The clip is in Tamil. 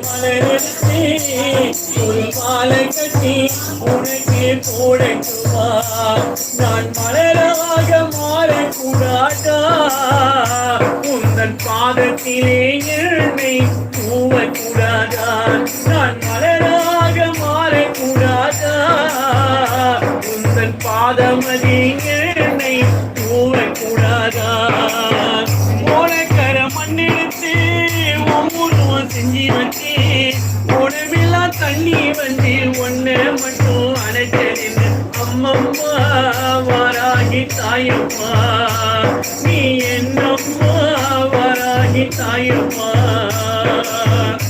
மலரெடுத்து ஒரு மாலை கட்டி உனக்கு போடட்டுமா நான் மலராக மாறக்கூடாதா உந்தன் பாதத்திலே என்னை தூவக்கூடாதா நான் மலராக மாறக்கூடாதா உந்தன் பாதமதி என்னை தூவக்கூடாதா ஓடக்கர மண்ணெடுத்து ஒவ்வொருவன் செஞ்சு வச்சு உடம்பெல்லாம் தண்ணி வந்து ஒன்ன மட்டும் அணைச்சேன் அம்மம்மா வாராகி தாயம்மா